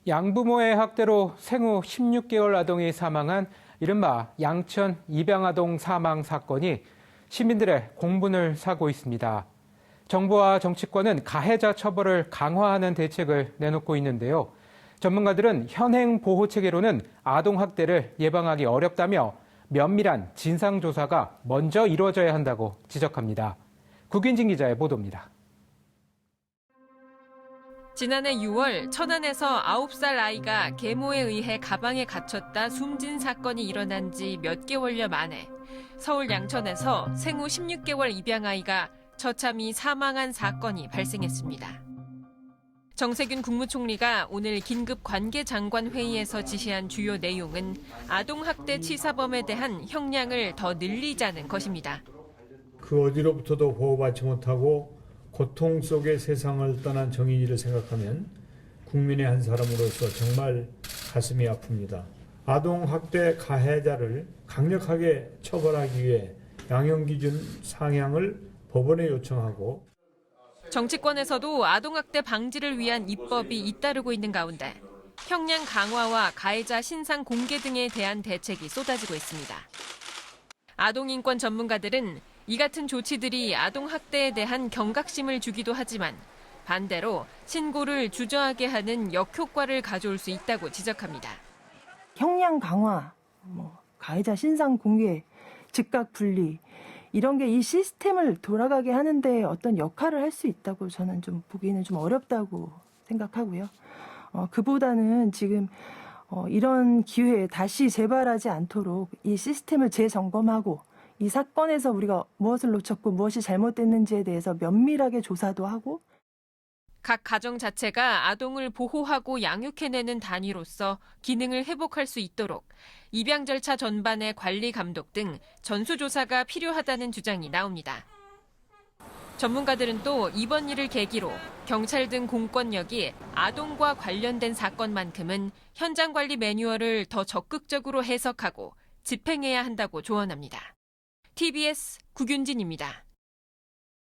양부모의 학대로 생후 16개월 아동이 사망한 이른바 양천 입양아동 사망 사건이 시민들의 공분을 사고 있습니다. 정부와 정치권은 가해자 처벌을 강화하는 대책을 내놓고 있는데요. 전문가들은 현행 보호 체계로는 아동 학대를 예방하기 어렵다며 면밀한 진상조사가 먼저 이루어져야 한다고 지적합니다. 국윤진 기자의 보도입니다. 지난해 6월 천안에서 9살 아이가 계모에 의해 가방에 갇혔다 숨진 사건이 일어난 지 몇 개월여 만에 서울 양천에서 생후 16개월 입양아이가 처참히 사망한 사건이 발생했습니다. 정세균 국무총리가 오늘 긴급 관계장관 회의에서 지시한 주요 내용은 아동학대 치사범에 대한 형량을 더 늘리자는 것입니다. 그 어디로부터도 보호받지 못하고 고통 속의 세상을 떠난 정인이를 생각하면 국민의 한 사람으로서 정말 가슴이 아픕니다. 아동학대 가해자를 강력하게 처벌하기 위해 양형기준 상향을 법원에 요청하고 정치권에서도 아동학대 방지를 위한 입법이 잇따르고 있는 가운데 형량 강화와 가해자 신상 공개 등에 대한 대책이 쏟아지고 있습니다. 아동인권 전문가들은 이 같은 조치들이 아동학대에 대한 경각심을 주기도 하지만 반대로 신고를 주저하게 하는 역효과를 가져올 수 있다고 지적합니다. 형량 강화, 가해자 신상 공개, 즉각 분리 이런 게 이 시스템을 돌아가게 하는데 어떤 역할을 할 수 있다고 저는 좀 보기에는 좀 어렵다고 생각하고요. 그보다는 지금 이런 기회에 다시 재발하지 않도록 이 시스템을 재점검하고 이 사건에서 우리가 무엇을 놓쳤고 무엇이 잘못됐는지에 대해서 면밀하게 조사도 하고 각 가정 자체가 아동을 보호하고 양육해내는 단위로서 기능을 회복할 수 있도록 입양 절차 전반의 관리 감독 등 전수조사가 필요하다는 주장이 나옵니다. 전문가들은 또 이번 일을 계기로 경찰 등 공권력이 아동과 관련된 사건만큼은 현장 관리 매뉴얼을 더 적극적으로 해석하고 집행해야 한다고 조언합니다. TBS 국윤진입니다.